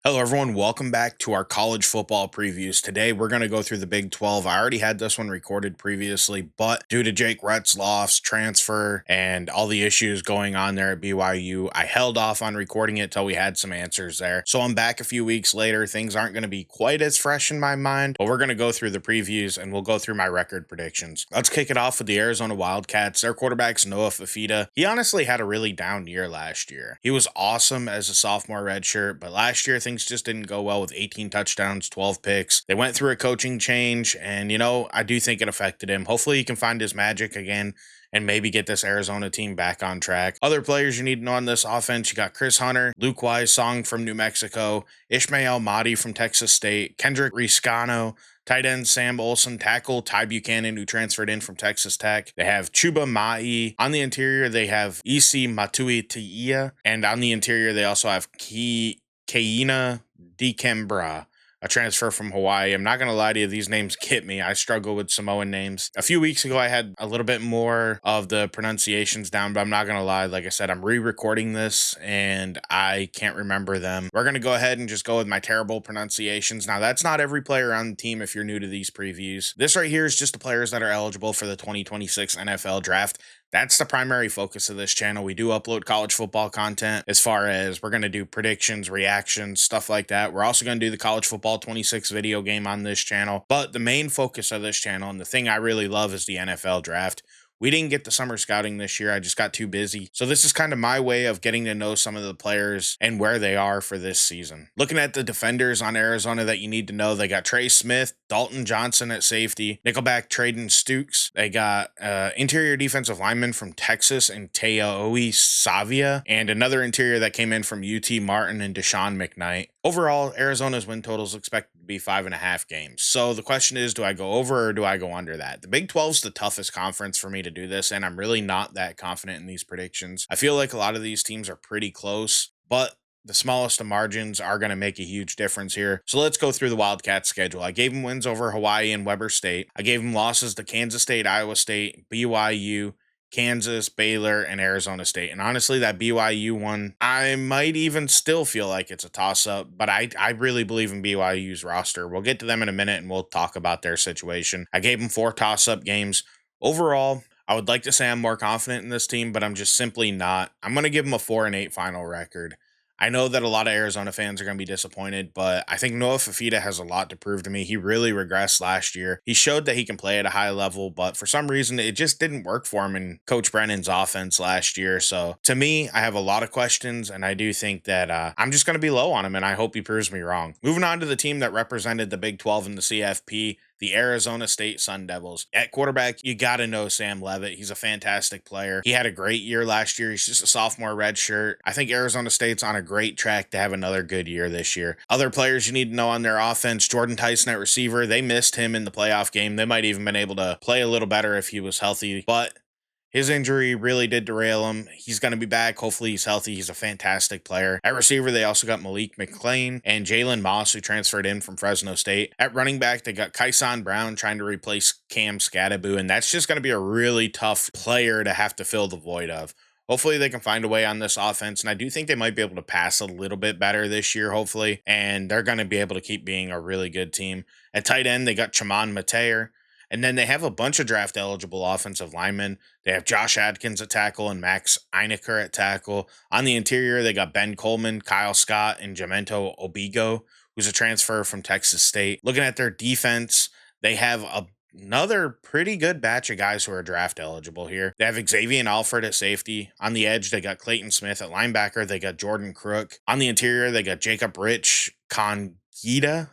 Hello, everyone. Welcome back to our college football previews. Today, we're going to go through the Big 12. I already had this one recorded previously, but due to Jake Retzloff's transfer and all the issues going on there at BYU, I held off on recording it till we had some answers there. So I'm back a few weeks later. Things aren't going to be quite as fresh in my mind, but we're going to go through the previews and we'll go through my record predictions. Let's kick it off with the Arizona Wildcats. Their quarterback's Noah Fifita. He honestly had a really down year last year. He was awesome as a sophomore redshirt, but last year things just didn't go well with 18 touchdowns, 12 picks. They went through a coaching change, and I do think it affected him. Hopefully, he can find his magic again and maybe get this Arizona team back on track. Other players you need to know on this offense, you got Chris Hunter, Luke Wise Song from New Mexico, Ishmael Mahdi from Texas State, Kendrick Riscano, tight end Sam Olson, tackle Ty Buchanan, who transferred in from Texas Tech. They have Chuba Mai. On the interior, they have Isi Matui Tia, and on the interior, they also have Keina Dikembra, a transfer from Hawaii. I'm not going to lie to you, these names get me. I struggle with Samoan names. A few weeks ago, I had a little bit more of the pronunciations down, but I'm not going to lie. Like I said, I'm re-recording this and I can't remember them. We're going to go ahead and just go with my terrible pronunciations. Now, that's not every player on the team if you're new to these previews. This right here is just the players that are eligible for the 2026 NFL Draft. That's the primary focus of this channel. We do upload college football content as far as we're going to do predictions, reactions, stuff like that. We're also going to do the college football 26 video game on this channel. But the main focus of this channel and the thing I really love is the NFL draft. We didn't get the summer scouting this year. I just got too busy. So this is kind of my way of getting to know some of the players and where they are for this season. Looking at the defenders on Arizona that you need to know, they got Trey Smith, Dalton Johnson at safety, nickelback Traden Stukes. They got interior defensive lineman from Texas and Teoi Savia, and another interior that came in from UT Martin and Deshaun McKnight. Overall, Arizona's win total is expected to be 5.5 games. So the question is, do I go over or do I go under that? The Big 12 is the toughest conference for me to do this, and I'm really not that confident in these predictions. I feel like a lot of these teams are pretty close, but the smallest of margins are going to make a huge difference here. So let's go through the Wildcats schedule. I gave them wins over Hawaii and Weber State. I gave them losses to Kansas State, Iowa State, BYU, Kansas, Baylor, and Arizona State. And honestly, that BYU one, I might even still feel like it's a toss-up, but I really believe in BYU's roster. We'll get to them in a minute, and we'll talk about their situation. I gave them 4 toss-up games. Overall, I would like to say I'm more confident in this team, but I'm just simply not. I'm going to give them a 4-8 final record. I know that a lot of Arizona fans are going to be disappointed, but I think Noah Fifita has a lot to prove to me. He really regressed last year. He showed that he can play at a high level, but for some reason, it just didn't work for him in Coach Brennan's offense last year. So to me, I have a lot of questions, and I do think that I'm just going to be low on him, and I hope he proves me wrong. Moving on to the team that represented the Big 12 in the CFP, the Arizona State Sun Devils. At quarterback, you got to know Sam Levitt. He's a fantastic player. He had a great year last year. He's just a sophomore redshirt. I think Arizona State's on a great track to have another good year this year. Other players you need to know on their offense, Jordan Tyson at receiver. They missed him in the playoff game. They might even been able to play a little better if he was healthy, but his injury really did derail him. He's going to be back. Hopefully he's healthy. He's a fantastic player. At receiver, they also got Malik McClain and Jalen Moss, who transferred in from Fresno State. At running back, they got Kyson Brown trying to replace Cam Scadaboo, and that's just going to be a really tough player to have to fill the void of. Hopefully they can find a way on this offense, and I do think they might be able to pass a little bit better this year, hopefully, and they're going to be able to keep being a really good team. At tight end, they got Chamon Mateer. And then they have a bunch of draft-eligible offensive linemen. They have Josh Adkins at tackle and Max Einecker at tackle. On the interior, they got Ben Coleman, Kyle Scott, and Jamento Obigo, who's a transfer from Texas State. Looking at their defense, they have another pretty good batch of guys who are draft eligible here. They have Xavier Alfred at safety. On the edge, they got Clayton Smith at linebacker. They got Jordan Crook. On the interior, they got Jacob Rich, Kika.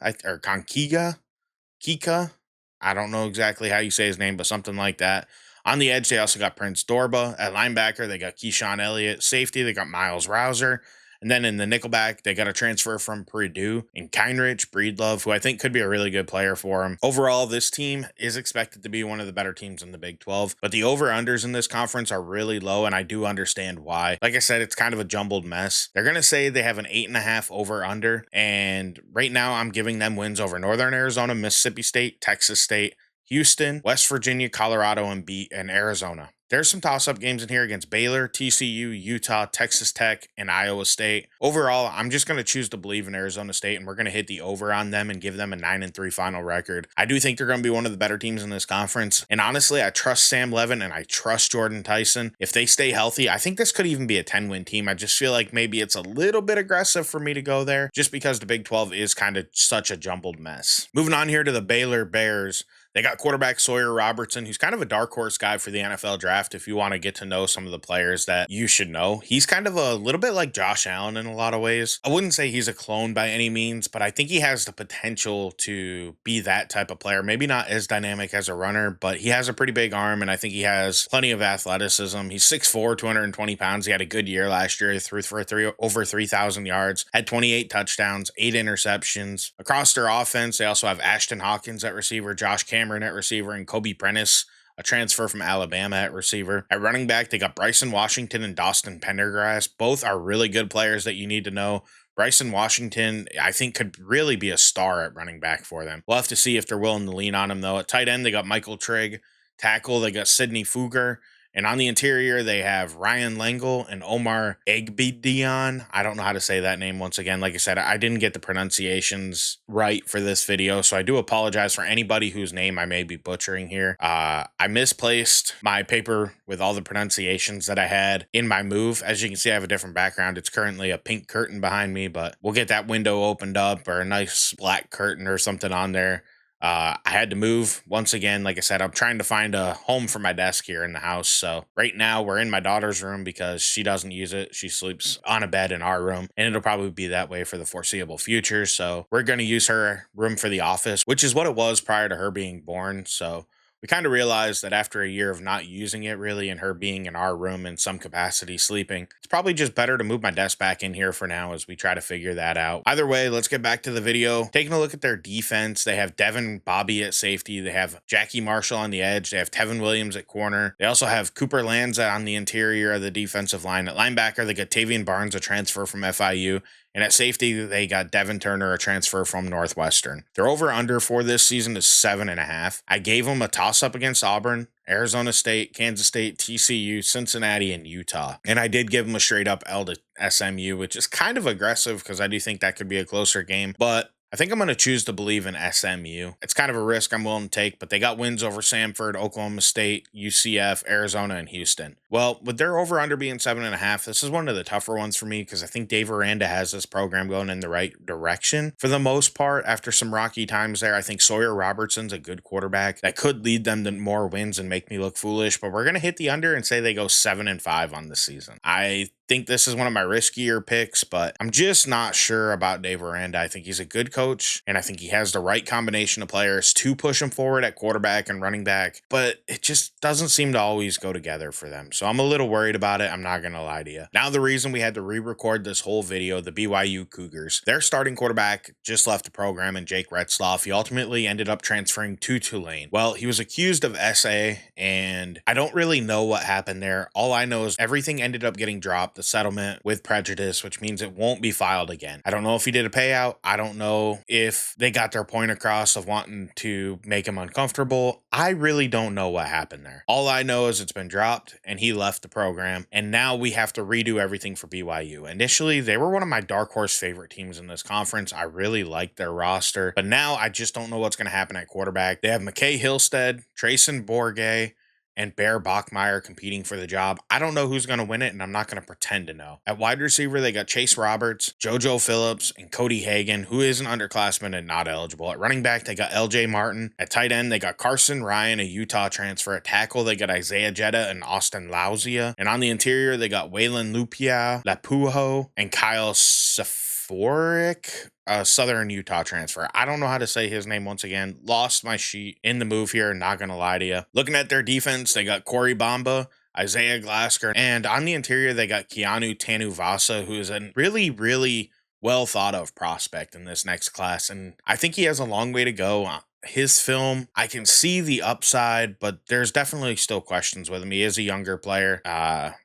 I don't know exactly how you say his name, but something like that. On the edge, they also got Prince Dorba. At linebacker, they got Keyshawn Elliott. Safety, they got Miles Rouser. And then in the nickelback, they got a transfer from Purdue in Keinrich Breedlove, who I think could be a really good player for him. Overall, this team is expected to be one of the better teams in the Big 12, but the over-unders in this conference are really low, and I do understand why. Like I said, it's kind of a jumbled mess. They're going to say they have an 8.5 over-under, and right now I'm giving them wins over Northern Arizona, Mississippi State, Texas State, Houston, West Virginia, Colorado, and Arizona. There's some toss-up games in here against Baylor, TCU, Utah, Texas Tech, and Iowa State. Overall, I'm just going to choose to believe in Arizona State, and we're going to hit the over on them and give them a 9-3 final record. I do think they're going to be one of the better teams in this conference, and honestly, I trust Sam Levin and I trust Jordan Tyson. If they stay healthy, I think this could even be a 10-win team. I just feel like maybe it's a little bit aggressive for me to go there, just because the Big 12 is kind of such a jumbled mess. Moving on here to the Baylor Bears. They got quarterback Sawyer Robertson, who's kind of a dark horse guy for the NFL draft if you want to get to know some of the players that you should know. He's kind of a little bit like Josh Allen in a lot of ways. I wouldn't say he's a clone by any means, but I think he has the potential to be that type of player. Maybe not as dynamic as a runner, but he has a pretty big arm, and I think he has plenty of athleticism. He's 6'4", 220 pounds. He had a good year last year, threw for over 3,000 yards, had 28 touchdowns, 8 interceptions. Across their offense, they also have Ashton Hawkins at receiver, Josh Cameron at receiver, and Kobe Prentice, a transfer from Alabama, at receiver. At running back, they got Bryson Washington and Dawson Pendergrass. Both are really good players that you need to know. Bryson Washington, I think, could really be a star at running back for them. We'll have to see if they're willing to lean on him, though. At tight end, they got Michael Trigg. Tackle, they got Sidney Fugger. And on the interior, they have Ryan Langle and Omar Egbidion. I don't know how to say that name once again. Like I said, I didn't get the pronunciations right for this video, so I do apologize for anybody whose name I may be butchering here. I misplaced my paper with all the pronunciations that I had in my move. As you can see, I have a different background. It's currently a pink curtain behind me, but we'll get that window opened up or a nice black curtain or something on there. I had to move once again. Like I said, I'm trying to find a home for my desk here in the house. So right now we're in my daughter's room because she doesn't use it. She sleeps on a bed in our room, and it'll probably be that way for the foreseeable future. So we're going to use her room for the office, which is what it was prior to her being born. So we kind of realized that after a year of not using it really and her being in our room in some capacity sleeping, it's probably just better to move my desk back in here for now as we try to figure that out. Either way, let's get back to the video. Taking a look at their defense, they have Devin Bobby at safety. They have Jackie Marshall on the edge. They have Tevin Williams at corner. They also have Cooper Lanza on the interior of the defensive line. At linebacker, they got Tavian Barnes, a transfer from FIU. And at safety, they got Devin Turner, a transfer from Northwestern. Their over-under for this season is 7.5. I gave them a toss-up against Auburn, Arizona State, Kansas State, TCU, Cincinnati, and Utah. And I did give them a straight-up L to SMU, which is kind of aggressive because I do think that could be a closer game. But I think I'm going to choose to believe in SMU. It's kind of a risk I'm willing to take, but they got wins over Samford, Oklahoma State, UCF, Arizona, and Houston. Well, with their over-under being 7.5, this is one of the tougher ones for me because I think Dave Aranda has this program going in the right direction for the most part. After some rocky times there, I think Sawyer Robertson's a good quarterback that could lead them to more wins and make me look foolish, but we're going to hit the under and say they go 7-5 on the season. I think this is one of my riskier picks, but I'm just not sure about Dave Aranda. I think he's a good coach, and I think he has the right combination of players to push him forward at quarterback and running back, but it just doesn't seem to always go together for them. So I'm a little worried about it. I'm not going to lie to you. Now, the reason we had to re-record this whole video, the BYU Cougars, their starting quarterback just left the program, and Jake Retzloff. He ultimately ended up transferring to Tulane. Well, he was accused of SA, and I don't really know what happened there. All I know is everything ended up getting dropped, the settlement with prejudice, which means it won't be filed again. I don't know if he did a payout. I don't know if they got their point across of wanting to make him uncomfortable. I really don't know what happened there. All I know is it's been dropped and he left the program, and now we have to redo everything for BYU. Initially, they were one of my dark horse favorite teams in this conference. I really liked their roster, but now I just don't know what's going to happen at quarterback. They have McKay Hillstead, Trayson Bourget, and Bear Bachmeyer competing for the job. I don't know who's going to win it, and I'm not going to pretend to know. At wide receiver, they got Chase Roberts, JoJo Phillips, and Cody Hagan, who is an underclassman and not eligible. At running back, they got LJ Martin. At tight end, they got Carson Ryan, a Utah transfer. At tackle, they got Isaiah Jetta and Austin Lauzia. And on the interior, they got Waylon Lupia, Lapuho, and Kyle Saforic, a Southern Utah transfer. I don't know how to say his name once again. Lost my sheet in the move here, not going to lie to you. Looking at their defense, they got Corey Bamba, Isaiah Glasker, and on the interior, they got Keanu Tanuvasa, who is a really, really well thought of prospect in this next class. And I think he has a long way to go. His film, I can see the upside, but there's definitely still questions with him. He is a younger player.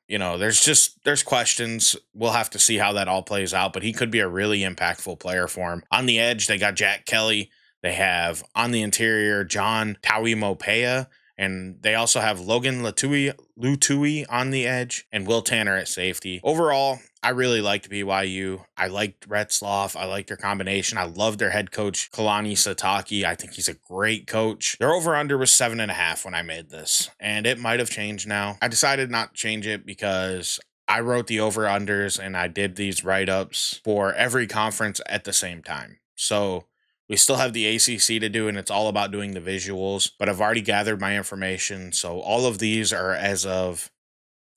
There's questions. We'll have to see how that all plays out, but he could be a really impactful player for him. On the edge, they got Jack Kelly. They have on the interior, John Tawi Mopea. And they also have Logan Lutui on the edge and Will Tanner at safety. Overall, I really liked BYU. I liked Retzloff. I liked their combination. I love their head coach, Kalani Sataki. I think he's a great coach. Their over-under was 7.5 when I made this, and it might have changed now. I decided not to change it because I wrote the over-unders and I did these write-ups for every conference at the same time. So we still have the ACC to do, and it's all about doing the visuals, but I've already gathered my information. So all of these are as of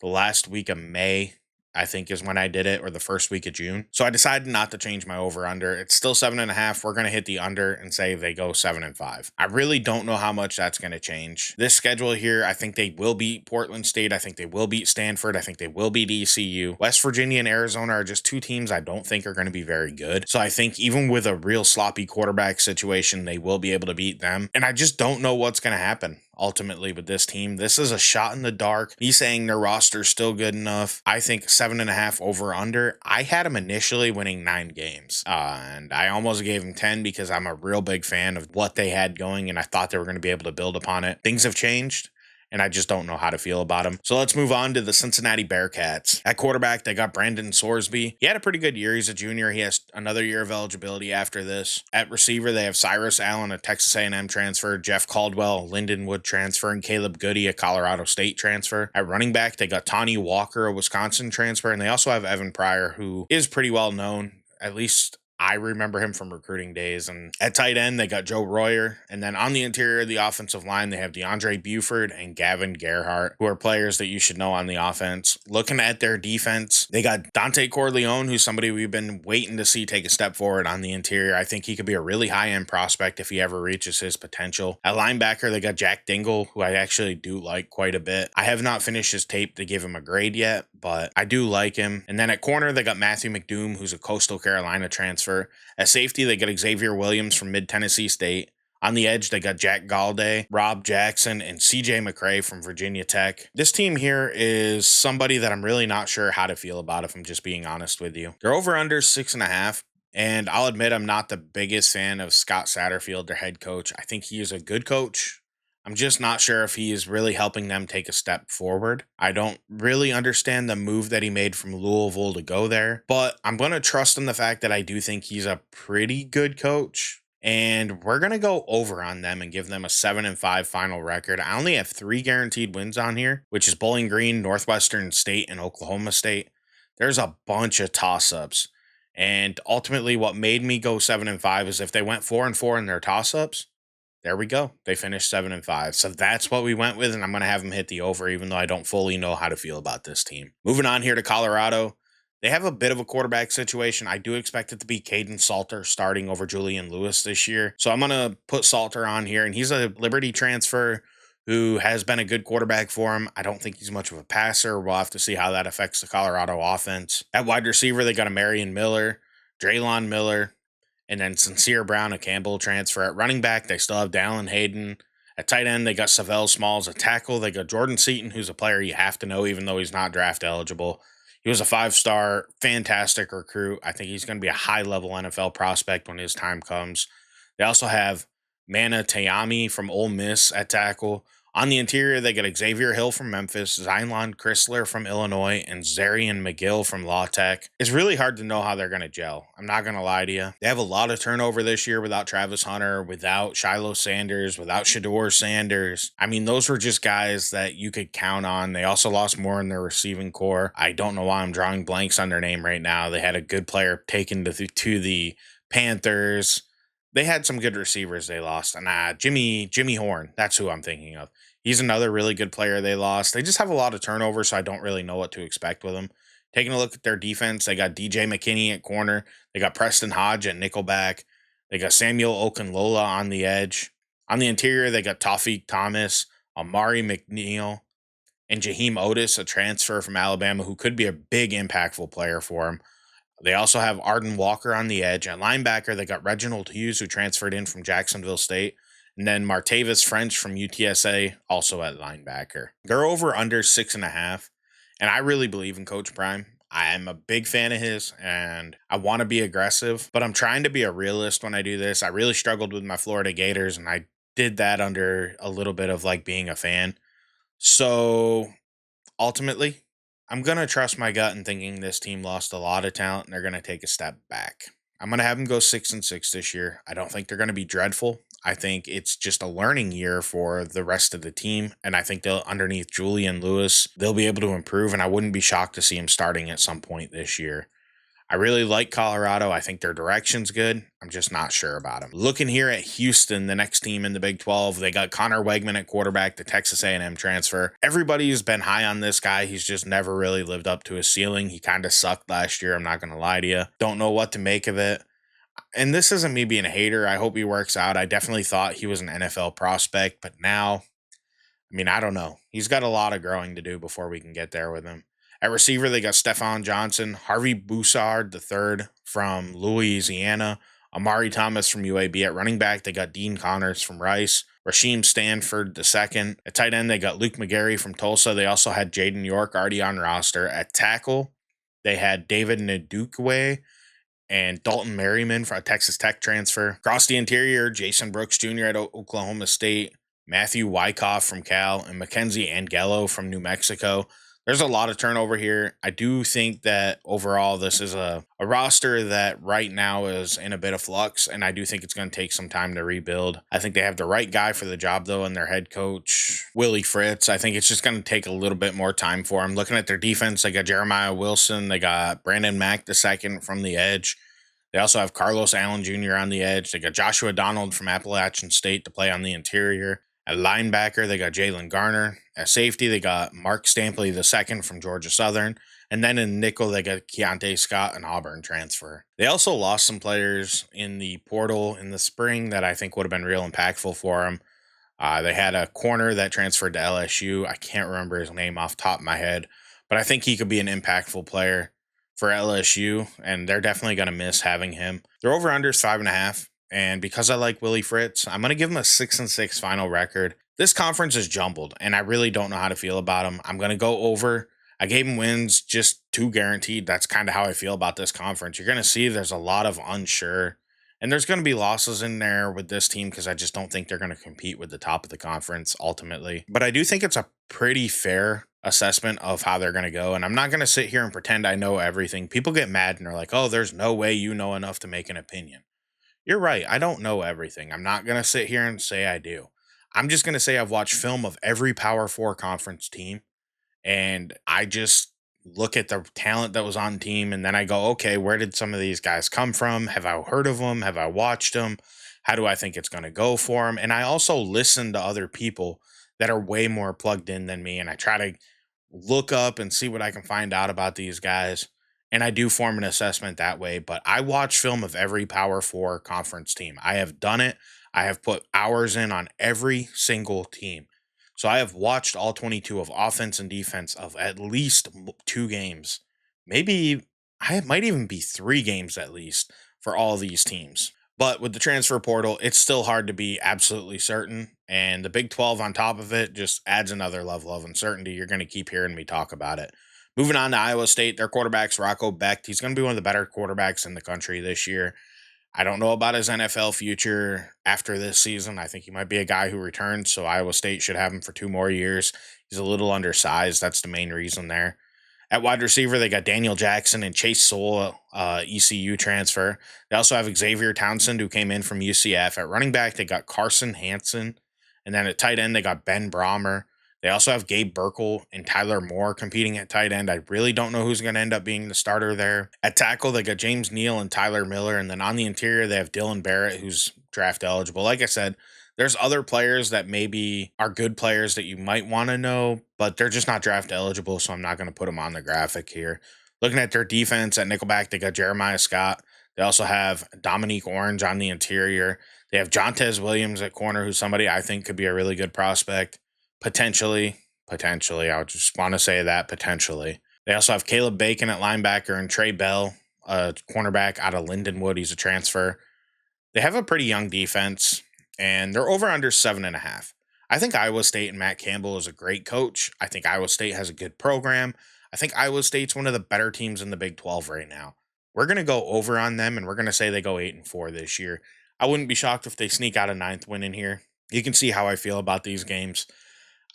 the last week of May, I think is when I did it, or the first week of June. So I decided not to change my over under. It's still 7.5. We're going to hit the under and say they go 7-5. I really don't know how much that's going to change. This schedule here, I think they will beat Portland State. I think they will beat Stanford. I think they will beat ECU. West Virginia and Arizona are just two teams I don't think are going to be very good. So I think even with a real sloppy quarterback situation, they will be able to beat them. And I just don't know what's going to happen ultimately with this team. This is a shot in the dark. Me saying their roster's still good enough. I think 7.5 over under. I had them initially winning 9 games, and I almost gave them 10 because I'm a real big fan of what they had going, and I thought they were going to be able to build upon it. Things have changed, and I just don't know how to feel about them. So let's move on to the Cincinnati Bearcats. At quarterback, they got Brandon Sorsby. He had a pretty good year. He's a junior. He has another year of eligibility after this. At receiver, they have Cyrus Allen, a Texas A&M transfer, Jeff Caldwell, Lindenwood transfer, and Caleb Goody, a Colorado State transfer. At running back, they got Tawny Walker, a Wisconsin transfer, and they also have Evan Pryor, who is pretty well known, at least I remember him from recruiting days. And at tight end, they got Joe Royer. And then on the interior of the offensive line, they have DeAndre Buford and Gavin Gerhardt, who are players that you should know on the offense. Looking at their defense, they got Dante Corleone, who's somebody we've been waiting to see take a step forward on the interior. I think he could be a really high-end prospect if he ever reaches his potential. At linebacker, they got Jack Dingle, who I actually do like quite a bit. I have not finished his tape to give him a grade yet, but I do like him. And then at corner, they got Matthew McDoom, who's a Coastal Carolina transfer. At safety, they got Xavier Williams from Mid-Tennessee State. On the edge, they got Jack Galday, Rob Jackson, and CJ McCray from Virginia Tech. This team here is somebody that I'm really not sure how to feel about, if I'm just being honest with you. They're over under 6.5. And I'll admit I'm not the biggest fan of Scott Satterfield, their head coach. I think he is a good coach. I'm just not sure if he is really helping them take a step forward. I don't really understand the move that he made from Louisville to go there, but I'm going to trust in the fact that I do think he's a pretty good coach. And we're going to go over on them and give them a 7-5 final record. I only have 3 guaranteed wins on here, which is Bowling Green, Northwestern State, and Oklahoma State. There's a bunch of toss-ups. And ultimately, what made me go 7-5 is if they went 4-4 in their toss-ups, there we go. They finished 7-5. So that's what we went with, and I'm going to have them hit the over, even though I don't fully know how to feel about this team. Moving on here to Colorado. They have a bit of a quarterback situation. I do expect it to be Caden Salter starting over Julian Lewis this year. So I'm going to put Salter on here, and he's a Liberty transfer who has been a good quarterback for him. I don't think he's much of a passer. We'll have to see how that affects the Colorado offense. At wide receiver, they got a Marion Miller, Draylon Miller, and then Sincere Brown, a Campbell transfer. At running back, they still have Dallin Hayden. At tight end, they got Savell Smalls. At tackle, they got Jordan Seaton, who's a player you have to know, even though he's not draft eligible. He was a 5-star, fantastic recruit. I think he's going to be a high-level NFL prospect when his time comes. They also have Mana Tayami from Ole Miss at tackle. On the interior, they got Xavier Hill from Memphis, Zylan Chrysler from Illinois, and Zarian McGill from La Tech. It's really hard to know how they're going to gel. I'm not going to lie to you. They have a lot of turnover this year without Travis Hunter, without Shiloh Sanders, without Shador Sanders. I mean, those were just guys that you could count on. They also lost more in their receiving core. I don't know why I'm drawing blanks on their name right now. They had a good player taken to the Panthers. They had some good receivers they lost. And Jimmy Horn, that's who I'm thinking of. He's another really good player they lost. They just have a lot of turnover, so I don't really know what to expect with them. Taking a look at their defense, they got DJ McKinney at corner. They got Preston Hodge at nickelback. They got Samuel Okunlola on the edge. On the interior, they got Tawfiq Thomas, Amari McNeil, and Jaheim Otis, a transfer from Alabama who could be a big impactful player for him. They also have Arden Walker on the edge. At linebacker, they got Reginald Hughes, who transferred in from Jacksonville State. And then Martavis French from UTSA, also at linebacker. They're over under 6.5. And I really believe in Coach Prime. I am a big fan of his, and I want to be aggressive, but I'm trying to be a realist when I do this. I really struggled with my Florida Gators, and I did that under a little bit of like being a fan. So ultimately, I'm going to trust my gut in thinking this team lost a lot of talent and they're going to take a step back. I'm going to have them go 6-6 this year. I don't think they're going to be dreadful. I think it's just a learning year for the rest of the team. And I think they'll, underneath Julian Lewis, they'll be able to improve. And I wouldn't be shocked to see him starting at some point this year. I really like Colorado. I think their direction's good. I'm just not sure about them. Looking here at Houston, the next team in the Big 12, they got Connor Wegman at quarterback, the Texas A&M transfer. Everybody's been high on this guy. He's just never really lived up to his ceiling. He kind of sucked last year. I'm not going to lie to you. Don't know what to make of it. And this isn't me being a hater. I hope he works out. I definitely thought he was an NFL prospect, but now, I mean, I don't know. He's got a lot of growing to do before we can get there with him. At receiver, they got Stephon Johnson, Harvey Boussard the third from Louisiana, Amari Thomas from UAB. At running back, they got Dean Connors from Rice, Rasheem Stanford the second. At tight end, they got Luke McGarry from Tulsa. They also had Jaden York already on roster. At tackle, they had David Ndukwe and Dalton Merriman for a Texas Tech transfer. Across the interior, Jason Brooks Jr. at Oklahoma State, Matthew Wyckoff from Cal, and Mackenzie Angelo from New Mexico. There's a lot of turnover here. I do think that overall this is a roster that right now is in a bit of flux, and I do think it's going to take some time to rebuild. I think they have the right guy for the job, though, and their head coach, Willie Fritz. I think it's just going to take a little bit more time for them. Looking at their defense, they got Jeremiah Wilson. They got Brandon Mack the second from the edge. They also have Carlos Allen Jr. on the edge. They got Joshua Donald from Appalachian State to play on the interior. At linebacker, they got Jalen Garner. At safety, they got Mark Stampley II from Georgia Southern. And then in nickel, they got Keontae Scott, an Auburn transfer. They also lost some players in the portal in the spring that I think would have been real impactful for them. They had a corner that transferred to LSU. I can't remember his name off the top of my head, but I think he could be an impactful player for LSU, and they're definitely going to miss having him. They're over under 5.5. And because I like Willie Fritz, I'm going to give him a 6-6 final record. This conference is jumbled, and I really don't know how to feel about him. I'm going to go over. I gave him wins just 2 guaranteed. That's kind of how I feel about this conference. You're going to see there's a lot of unsure, and there's going to be losses in there with this team because I just don't think they're going to compete with the top of the conference ultimately. But I do think it's a pretty fair assessment of how they're going to go. And I'm not going to sit here and pretend I know everything. People get mad and are like, oh, there's no way you know enough to make an opinion. You're right. I don't know everything. I'm not going to sit here and say I do. I'm just going to say I've watched film of every Power Four conference team, and I just look at the talent that was on team, and then I go, okay, where did some of these guys come from? Have I heard of them? Have I watched them? How do I think it's going to go for them? And I also listen to other people that are way more plugged in than me, and I try to look up and see what I can find out about these guys. And I do form an assessment that way, but I watch film of every Power Four conference team. I have done it. I have put hours in on every single team. So I have watched all 22 of offense and defense of at least 2 games. Maybe I might even be 3 games at least for all these teams. But with the transfer portal, it's still hard to be absolutely certain. And the Big 12 on top of it just adds another level of uncertainty. You're going to keep hearing me talk about it. Moving on to Iowa State, their quarterback's Rocco Becht. He's going to be one of the better quarterbacks in the country this year. I don't know about his NFL future after this season. I think he might be a guy who returns, so Iowa State should have him for 2 more years. He's a little undersized. That's the main reason there. At wide receiver, they got Daniel Jackson and Chase Sewell, ECU transfer. They also have Xavier Townsend, who came in from UCF. At running back, they got Carson Hansen. And then at tight end, they got Ben Brahmer. They also have Gabe Burkle and Tyler Moore competing at tight end. I really don't know who's going to end up being the starter there. At tackle, they got James Neal and Tyler Miller. And then on the interior, they have Dylan Barrett, who's draft eligible. Like I said, there's other players that maybe are good players that you might want to know, but they're just not draft eligible, so I'm not going to put them on the graphic here. Looking at their defense at nickelback, they got Jeremiah Scott. They also have Dominique Orange on the interior. They have Jontez Williams at corner, who's somebody I think could be a really good prospect. Potentially. I would just want to say that, potentially. They also have Caleb Bacon at linebacker and Trey Bell, a cornerback out of Lindenwood. He's a transfer. They have a pretty young defense, and they're over under 7.5. I think Iowa State and Matt Campbell is a great coach. I think Iowa State has a good program. I think Iowa State's one of the better teams in the Big 12 right now. We're going to go over on them, and we're going to say they go 8-4 this year. I wouldn't be shocked if they sneak out a ninth win in here. You can see how I feel about these games.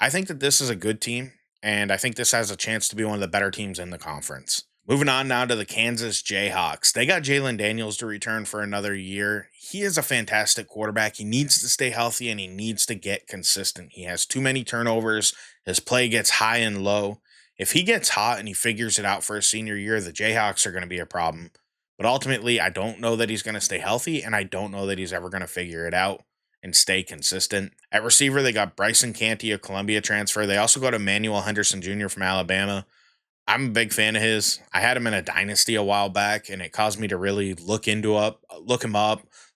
I think that this is a good team, and I think this has a chance to be one of the better teams in the conference. Moving on now to the Kansas Jayhawks. They got Jalen Daniels to return for another year. He is a fantastic quarterback. He needs to stay healthy and he needs to get consistent. He has too many turnovers. His play gets high and low. If he gets hot and he figures it out for his senior year, the Jayhawks are going to be a problem. But ultimately, I don't know that he's going to stay healthy, and I don't know that he's ever going to figure it out and stay consistent. At receiver, they got Bryson Canty, a Columbia transfer. They also got Emmanuel Henderson Jr. from Alabama. I'm a big fan of his. I had him in a dynasty a while back, and it caused me to really look him up,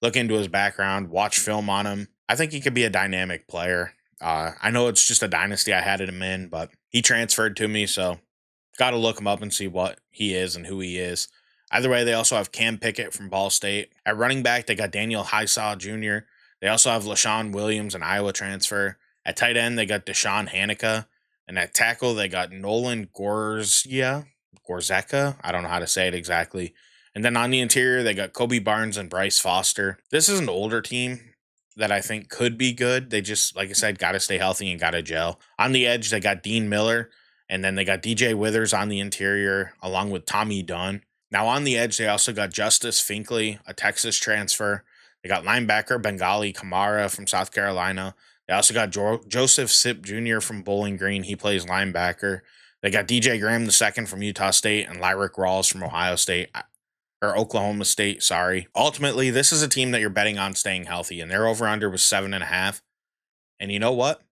look into his background, watch film on him. I think he could be a dynamic player. I know it's just a dynasty I had him in, but he transferred to me, so got to look him up and see what he is and who he is. Either way, they also have Cam Pickett from Ball State. At running back, they got Daniel Highsaw Jr. They also have LaShawn Williams, an Iowa transfer. At tight end, they got Deshaun Hanukkah. And at tackle, they got Nolan Gorzeka. I don't know how to say it exactly. And then on the interior, they got Kobe Barnes and Bryce Foster. This is an older team that I think could be good. They just, like I said, got to stay healthy and got to gel. On the edge, they got Dean Miller. And then they got DJ Withers on the interior, along with Tommy Dunn. Now on the edge, they also got Justice Finkley, a Texas transfer. They got linebacker Bengali Kamara from South Carolina. They also got Joseph Sipp Jr. from Bowling Green. He plays linebacker. They got DJ Graham II from Utah State and Lyric Rawls from Ohio State or Oklahoma State. Sorry. Ultimately, this is a team that you're betting on staying healthy, and their over under was 7.5. And you know what?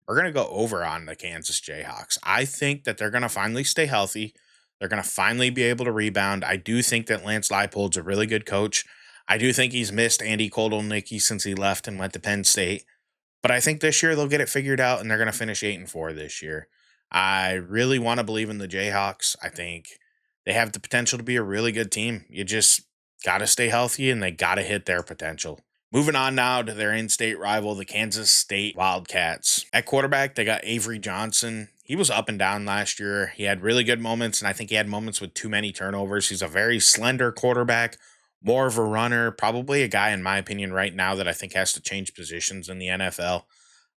We're going to go over on the Kansas Jayhawks. I think that they're going to finally stay healthy. They're going to finally be able to rebound. I do think that Lance Leipold's a really good coach. I do think he's missed Andy Kotelnicki since he left and went to Penn State. But I think this year they'll get it figured out and they're going to finish 8-4 this year. I really want to believe in the Jayhawks. I think they have the potential to be a really good team. You just got to stay healthy and they got to hit their potential. Moving on now to their in-state rival, the Kansas State Wildcats. At quarterback, they got Avery Johnson. He was up and down last year. He had really good moments, and I think he had moments with too many turnovers. He's a very slender quarterback, more of a runner, probably a guy, in my opinion, right now that I think has to change positions in the NFL.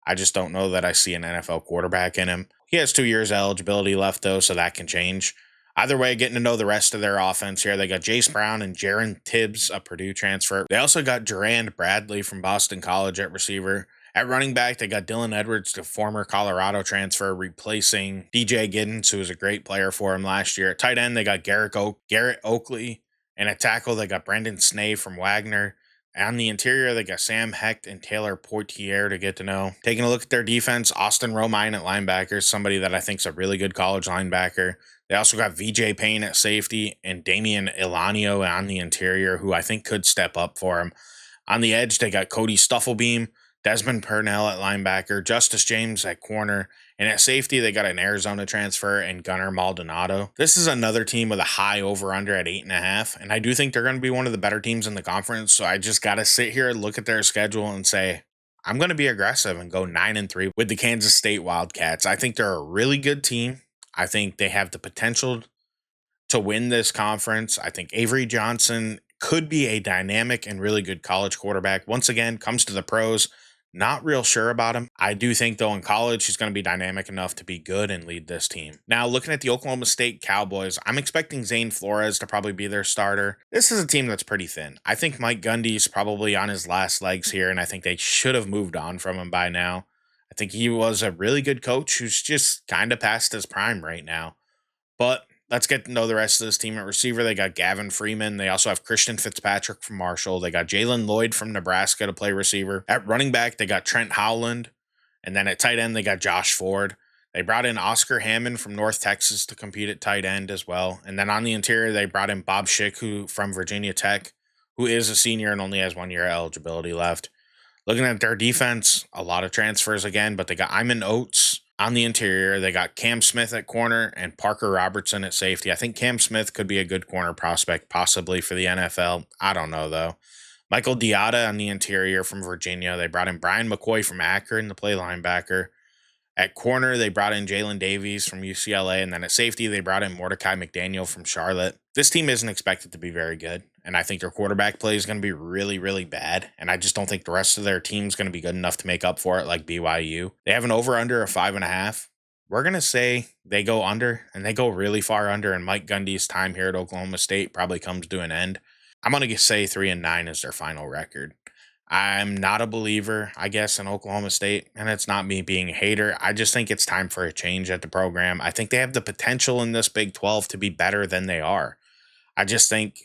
I just don't know that I see an NFL quarterback in him. He has 2 years eligibility left, though, so that can change. Either way, getting to know the rest of their offense here. They got Jace Brown and Jaron Tibbs, a Purdue transfer. They also got Durand Bradley from Boston College at receiver. At running back, they got Dylan Edwards, the former Colorado transfer, replacing DJ Giddens, who was a great player for him last year. At tight end, they got Garrett Oakley. And at tackle, they got Brendan Snee from Wagner. On the interior, they got Sam Hecht and Taylor Poitier to get to know. Taking a look at their defense, Austin Romine at linebacker, somebody that I think is a really good college linebacker. They also got VJ Payne at safety and Damian Elanio on the interior, who I think could step up for him. On the edge, they got Cody Stufflebeam, Desmond Purnell at linebacker, Justice James at corner, and at safety, they got an Arizona transfer and Gunnar Maldonado. This is another team with a high over-under at 8.5, and I do think they're going to be one of the better teams in the conference, so I just got to sit here and look at their schedule and say, I'm going to be aggressive and go 9-3 with the Kansas State Wildcats. I think they're a really good team. I think they have the potential to win this conference. I think Avery Johnson could be a dynamic and really good college quarterback. Once again, comes to the pros, not real sure about him. I do think, though, in college, he's going to be dynamic enough to be good and lead this team. Now, looking at the Oklahoma State Cowboys, I'm expecting Zane Flores to probably be their starter. This is a team that's pretty thin. I think Mike Gundy's probably on his last legs here, and I think they should have moved on from him by now. I think he was a really good coach who's just kind of past his prime right now. But let's get to know the rest of this team. At receiver, they got Gavin Freeman. They also have Christian Fitzpatrick from Marshall. They got Jalen Lloyd from Nebraska to play receiver. At running back, they got Trent Howland. And then at tight end, they got Josh Ford. They brought in Oscar Hammond from North Texas to compete at tight end as well. And then on the interior, they brought in Bob Schick, from Virginia Tech, who is a senior and only has 1 year eligibility left. Looking at their defense, a lot of transfers again, but they got Iman Oates on the interior. They got Cam Smith at corner and Parker Robertson at safety. I think Cam Smith could be a good corner prospect, possibly for the NFL. I don't know, though. Michael Diata on the interior from Virginia. They brought in Brian McCoy from Akron to play linebacker. At corner, they brought in Jalen Davies from UCLA. And then at safety, they brought in Mordecai McDaniel from Charlotte. This team isn't expected to be very good. and I think their quarterback play is going to be really, really bad. And I just don't think the rest of their team is going to be good enough to make up for it like BYU. They have an over-under of 5.5. We're going to say they go under, and they go really far under, and Mike Gundy's time here at Oklahoma State probably comes to an end. I'm going to say 3-9 is their final record. I'm not a believer, I guess, in Oklahoma State, and it's not me being a hater. I just think it's time for a change at the program. I think they have the potential in this Big 12 to be better than they are. I just think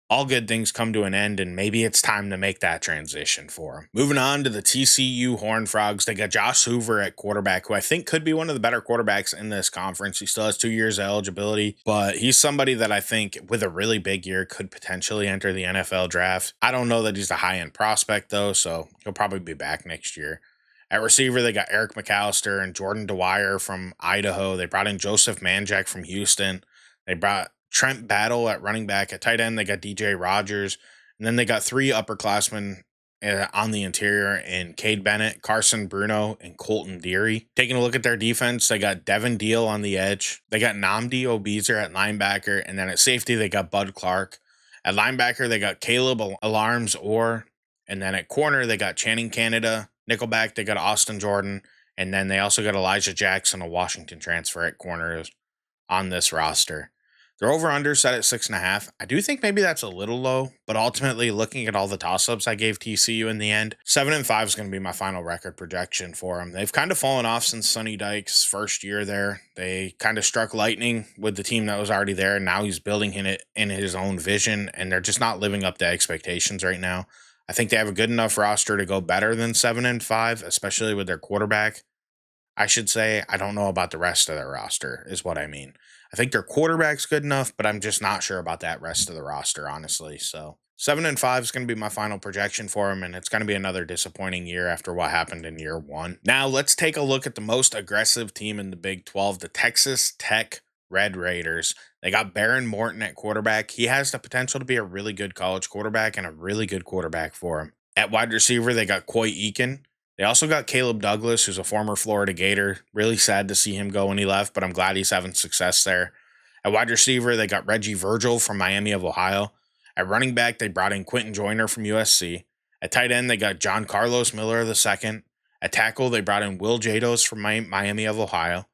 all good things come to an end, and maybe it's time to make that transition for them. Moving on to the TCU Horned Frogs, they got Josh Hoover at quarterback, who I think could be one of the better quarterbacks in this conference. He still has 2 years of eligibility, but he's somebody that I think with a really big year could potentially enter the NFL draft. I don't know that he's a high-end prospect, though, so he'll probably be back next year. At receiver, they got Eric McAllister and Jordan Dwyer from Idaho. They brought in Joseph Manjack from Houston. They brought Trent Battle at running back. At tight end, they got DJ Rogers. And then they got 3 upperclassmen on the interior in Cade Bennett, Carson Bruno, and Colton Deary. Taking a look at their defense, they got Devin Deal on the edge. They got Nnamdi Obizer at linebacker. And then at safety, they got Bud Clark. At linebacker, they got Caleb Alarms Orr. And then at corner, they got Channing Canada. Nickelback, they got Austin Jordan. And then they also got Elijah Jackson, a Washington transfer at corners on this roster. Their over-under set at 6.5. I do think maybe that's a little low, but ultimately, looking at all the toss-ups I gave TCU in the end, 7-5 is going to be my final record projection for them. They've kind of fallen off since Sonny Dykes' first year there. They kind of struck lightning with the team that was already there, and now he's building it in his own vision, and they're just not living up to expectations right now. I think they have a good enough roster to go better than 7-5, especially with their quarterback. I should say, I don't know about the rest of their roster, is what I mean. I think their quarterback's good enough, but I'm just not sure about that rest of the roster, honestly. So 7-5 is going to be my final projection for them, and it's going to be another disappointing year after what happened in year 1. Now, let's take a look at the most aggressive team in the Big 12, the Texas Tech Red Raiders. They got Behren Morton at quarterback. He has the potential to be a really good college quarterback and a really good quarterback for him. At wide receiver, they got Coy Eakin. They also got Caleb Douglas, who's a former Florida Gator. Really sad to see him go when he left, but I'm glad he's having success there. At wide receiver, they got Reggie Virgil from Miami of Ohio. At running back, they brought in Quentin Joyner from USC. At tight end, they got John Carlos Miller II. At tackle, they brought in Will Jados from Miami of Ohio.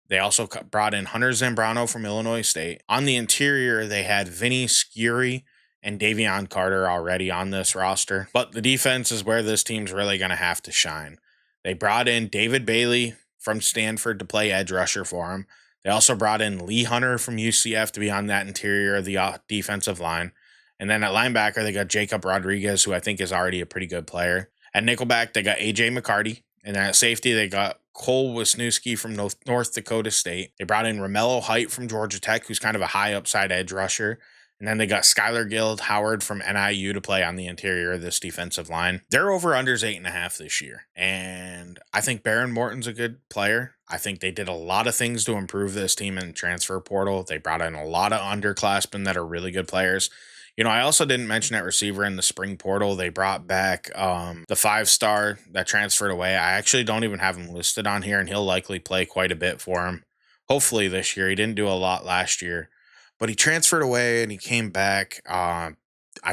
They also brought in Hunter Zambrano from Illinois State. On the interior, they had Vinny Scurry and Davion Carter already on this roster. But the defense is where this team's really going to have to shine. They brought in David Bailey from Stanford to play edge rusher for him. They also brought in Lee Hunter from UCF to be on that interior of the defensive line. And then at linebacker, they got Jacob Rodriguez, who I think is already a pretty good player. At nickelback, they got A.J. McCarty. And then at safety, they got Cole Wisniewski from North Dakota State. They brought in Romello Height from Georgia Tech, who's kind of a high upside edge rusher. And then they got Skylar Guild Howard from NIU to play on the interior of this defensive line. Their over-under's 8.5 this year. And I think Behren Morton's a good player. I think they did a lot of things to improve this team in the transfer portal. They brought in a lot of underclassmen that are really good players. You know, I also didn't mention at receiver in the spring portal. They brought back the 5-star that transferred away. I actually don't even have him listed on here, and he'll likely play quite a bit for him. Hopefully this year. He didn't do a lot last year. But he transferred away and he came back. I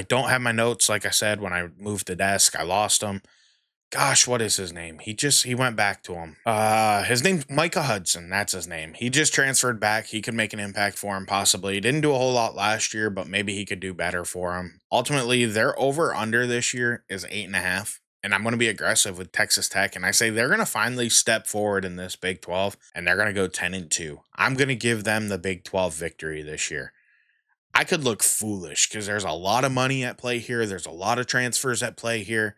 don't have my notes. Like I said, when I moved the desk, I lost them. Gosh, what is his name? He went back to him. His name's Micah Hudson. That's his name. He just transferred back. He could make an impact for him, possibly. He didn't do a whole lot last year, but maybe he could do better for him. Ultimately, their over-under this year is 8.5. And I'm going to be aggressive with Texas Tech, and I say they're going to finally step forward in this Big 12, and they're going to go 10-2. I'm going to give them the Big 12 victory this year. I could look foolish because there's a lot of money at play here. There's a lot of transfers at play here,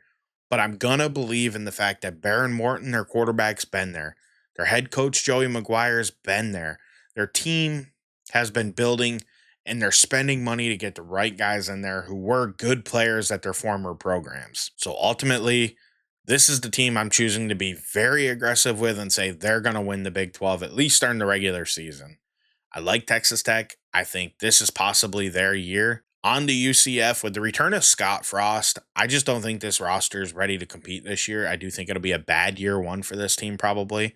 but I'm going to believe in the fact that Behren Morton, their quarterback's been there. Their head coach, Joey McGuire's been there. Their team has been building, and they're spending money to get the right guys in there who were good players at their former programs. So ultimately, this is the team I'm choosing to be very aggressive with and say they're going to win the Big 12, at least during the regular season. I like Texas Tech. I think this is possibly their year. On to UCF, with the return of Scott Frost, I just don't think this roster is ready to compete this year. I do think it'll be a bad year 1 for this team probably.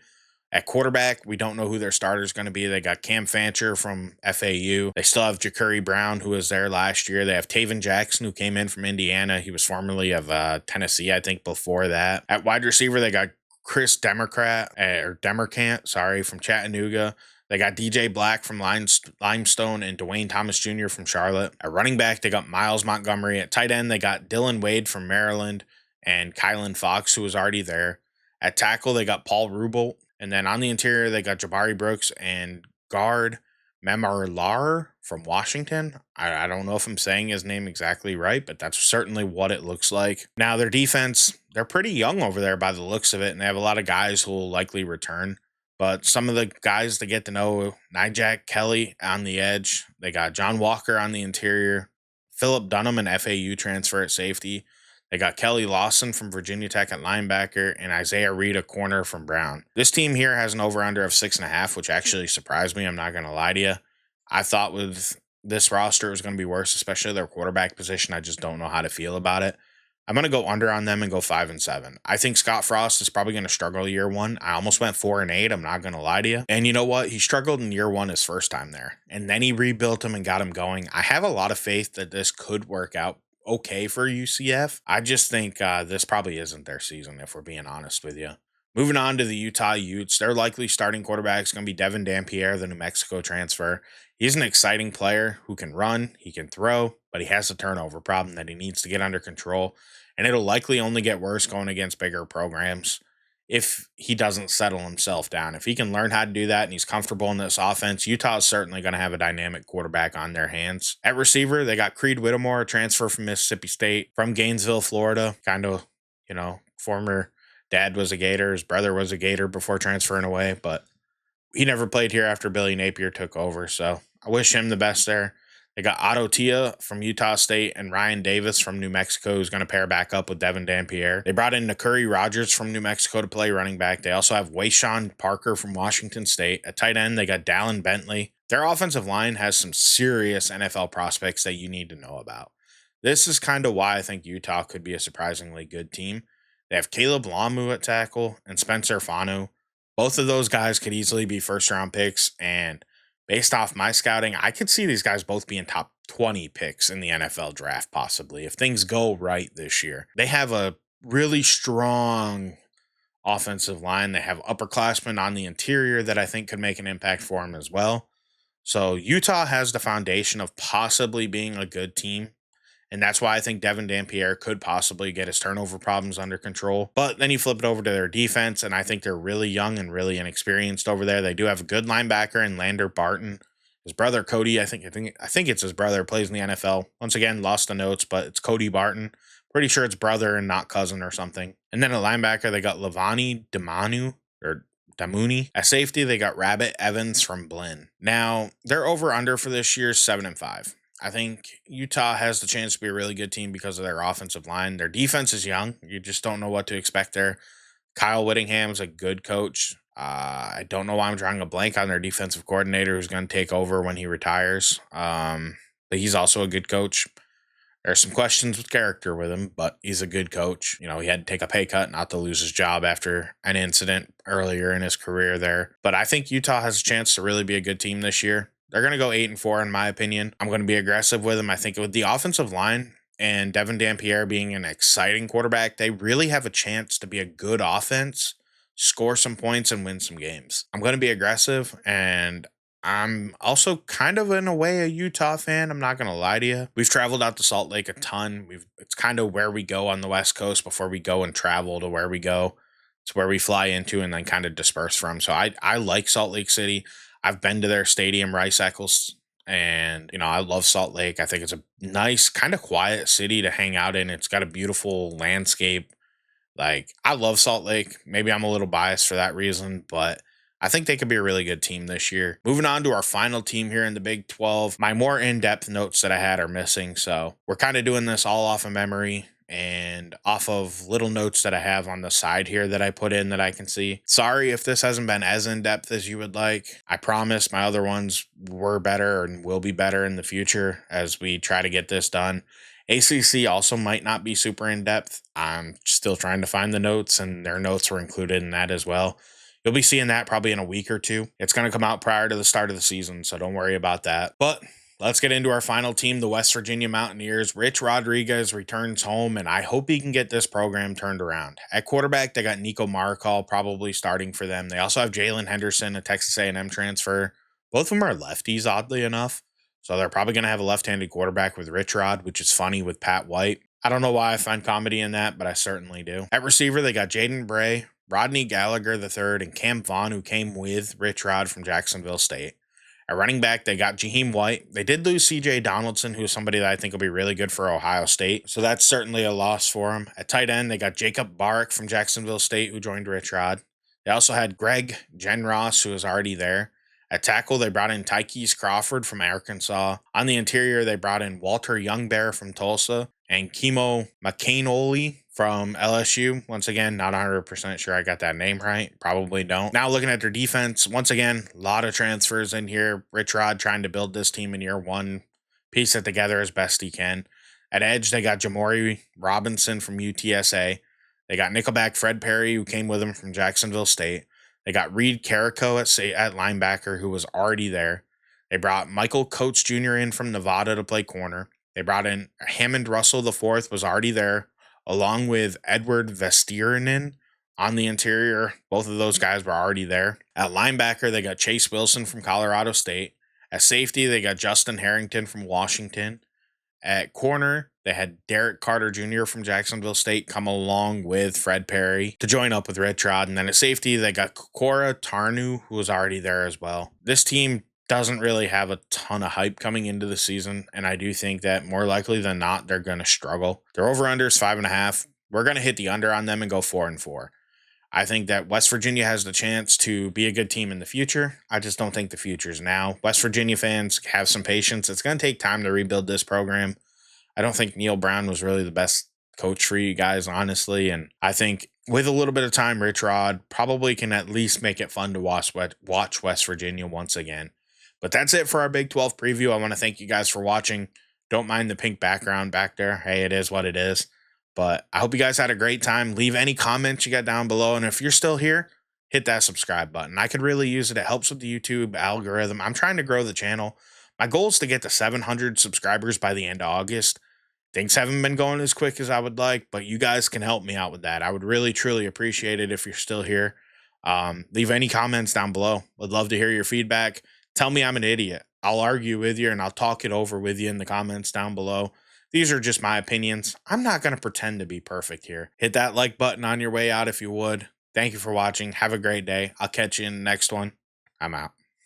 At quarterback, we don't know who their starter is going to be. They got Cam Fancher from FAU. They still have Ja'Curry Brown, who was there last year. They have Taven Jackson, who came in from Indiana. He was formerly of Tennessee, I think, before that. At wide receiver, they got Chris Demercant, sorry, from Chattanooga. They got DJ Black from Limestone and Dwayne Thomas Jr. from Charlotte. At running back, they got Miles Montgomery. At tight end, they got Dylan Wade from Maryland and Kylan Fox, who was already there. At tackle, they got Paul Rubel. And then on the interior, they got Jabari Brooks and guard Memarlar from Washington. I don't know if I'm saying his name exactly right, but that's certainly what it looks like. Now, their defense, they're pretty young over there by the looks of it, and they have a lot of guys who will likely return. But some of the guys to get to know, Nijak Kelly on the edge. They got John Walker on the interior. Philip Dunham, an FAU transfer at safety. They got Kelly Lawson from Virginia Tech at linebacker and Isaiah Reed, a corner from Brown. This team here has an over-under of 6.5, which actually surprised me. I'm not going to lie to you. I thought with this roster it was going to be worse, especially their quarterback position. I just don't know how to feel about it. I'm going to go under on them and go 5-7. I think Scott Frost is probably going to struggle year one. I almost went 4-8. I'm not going to lie to you. And you know what? He struggled in year one his first time there. And then he rebuilt him and got him going. I have a lot of faith that this could work out okay for UCF. I just think this probably isn't their season, if we're being honest with you. Moving on to the Utah Utes, their likely starting quarterback is going to be Devin Dampierre, the New Mexico transfer. He's an exciting player who can run, he can throw, but he has a turnover problem that he needs to get under control, and it'll likely only get worse going against bigger programs if he doesn't settle himself down. If he can learn how to do that and he's comfortable in this offense, Utah is certainly going to have a dynamic quarterback on their hands. At receiver, they got Creed Whittemore, a transfer from Mississippi State, from Gainesville, Florida. Kind of, former dad was a Gator. His brother was a Gator before transferring away, but he never played here after Billy Napier took over. So I wish him the best there. They got Otto Tia from Utah State and Ryan Davis from New Mexico, who's going to pair back up with Devin Dampierre. They brought in Nakuri Rogers from New Mexico to play running back. They also have Wayshawn Parker from Washington State. At tight end, they got Dallin Bentley. Their offensive line has some serious NFL prospects that you need to know about. This is kind of why I think Utah could be a surprisingly good team. They have Caleb Lamu at tackle and Spencer Fanu. Both of those guys could easily be first-round picks, and based off my scouting, I could see these guys both being top 20 picks in the NFL draft, possibly, if things go right this year. They have a really strong offensive line. They have upperclassmen on the interior that I think could make an impact for them as well. So Utah has the foundation of possibly being a good team. And that's why I think Devin Dampierre could possibly get his turnover problems under control. But then you flip it over to their defense, and I think they're really young and really inexperienced over there. They do have a good linebacker in Lander Barton. His brother Cody, I think it's his brother, plays in the NFL. Once again, lost the notes, but it's Cody Barton. Pretty sure it's brother and not cousin or something. And then a linebacker, they got Lavani Damuni. At safety, they got Rabbit Evans from Blinn. Now, their over-under for this year is 7-5. I think Utah has the chance to be a really good team because of their offensive line. Their defense is young. You just don't know what to expect there. Kyle Whittingham's a good coach. I don't know why I'm drawing a blank on their defensive coordinator who's going to take over when he retires. But he's also a good coach. There's some questions with character with him, but he's a good coach. He had to take a pay cut not to lose his job after an incident earlier in his career there. But I think Utah has a chance to really be a good team this year. They're going to go 8-4 in my opinion. I'm going to be aggressive with them. I think with the offensive line and Devin Dampierre being an exciting quarterback, they really have a chance to be a good offense, score some points, and win some games. I'm going to be aggressive, and I'm also kind of in a way a Utah fan. I'm not going to lie to you. We've traveled out to Salt Lake a ton. It's kind of where we go on the West Coast before we go and travel to where we go. It's where we fly into and then kind of disperse from. So I like Salt Lake City. I've been to their stadium, Rice Eccles, and, I love Salt Lake. I think it's a nice, kind of quiet city to hang out in. It's got a beautiful landscape. I love Salt Lake. Maybe I'm a little biased for that reason, but I think they could be a really good team this year. Moving on to our final team here in the Big 12. My more in-depth notes that I had are missing, so we're kind of doing this all off of memory and off of little notes that I have on the side here that I put in that I can see. Sorry if this hasn't been as in-depth as you would like. I promise my other ones were better and will be better in the future as we try to get this done. ACC also might not be super in-depth. I'm still trying to find the notes, and their notes were included in that as well. You'll be seeing that probably in a week or two. It's going to come out prior to the start of the season, so don't worry about that. But let's get into our final team, the West Virginia Mountaineers. Rich Rodriguez returns home, and I hope he can get this program turned around. At quarterback, they got Nico Markall probably starting for them. They also have Jalen Henderson, a Texas A&M transfer. Both of them are lefties, oddly enough. So they're probably going to have a left-handed quarterback with Rich Rod, which is funny with Pat White. I don't know why I find comedy in that, but I certainly do. At receiver, they got Jaden Bray, Rodney Gallagher III, and Cam Vaughn, who came with Rich Rod from Jacksonville State. At running back, they got Jaheim White. They did lose CJ Donaldson, who is somebody that I think will be really good for Ohio State. So that's certainly a loss for him. At tight end, they got Jacob Barrick from Jacksonville State, who joined Rich Rod. They also had Greg Genross, who was already there. At tackle, they brought in Tykees Crawford from Arkansas. On the interior, they brought in Walter Youngbear from Tulsa and Kimo McCainoli from LSU. Once again, not 100% sure I got that name right. Probably don't. Now looking at their defense, once again, a lot of transfers in here. Rich Rod trying to build this team in year one, piece it together as best he can. At edge, they got Jamori Robinson from UTSA. They got nickelback Fred Perry, who came with him from Jacksonville State. They got Reed Carrico at linebacker, who was already there. They brought Michael Coates Jr. in from Nevada to play corner. They brought in Hammond Russell IV, was already there, along with Edward Vestierinen on the interior. Both of those guys were already there. At linebacker, they got Chase Wilson from Colorado State. At safety, they got Justin Harrington from Washington. At corner, they had Derek Carter Jr. from Jacksonville State come along with Fred Perry to join up with Rich Rod. And then at safety, they got Cora Tarnu, who was already there as well. This team doesn't really have a ton of hype coming into the season, and I do think that more likely than not, they're going to struggle. Their over-under is 5.5. We're going to hit the under on them and go 4-4. I think that West Virginia has the chance to be a good team in the future. I just don't think the future is now. West Virginia fans have some patience. It's going to take time to rebuild this program. I don't think Neil Brown was really the best coach for you guys, honestly. And I think with a little bit of time, Rich Rod probably can at least make it fun to watch West Virginia once again. But that's it for our Big 12 preview. I want to thank you guys for watching. Don't mind the pink background back there. Hey, it is what it is. But I hope you guys had a great time. Leave any comments you got down below. And if you're still here, hit that subscribe button. I could really use it. It helps with the YouTube algorithm. I'm trying to grow the channel. My goal is to get to 700 subscribers by the end of August. Things haven't been going as quick as I would like, but you guys can help me out with that. I would really, truly appreciate it if you're still here. Leave any comments down below. Would love to hear your feedback. Tell me I'm an idiot. I'll argue with you and I'll talk it over with you in the comments down below. These are just my opinions. I'm not going to pretend to be perfect here. Hit that like button on your way out if you would. Thank you for watching. Have a great day. I'll catch you in the next one. I'm out.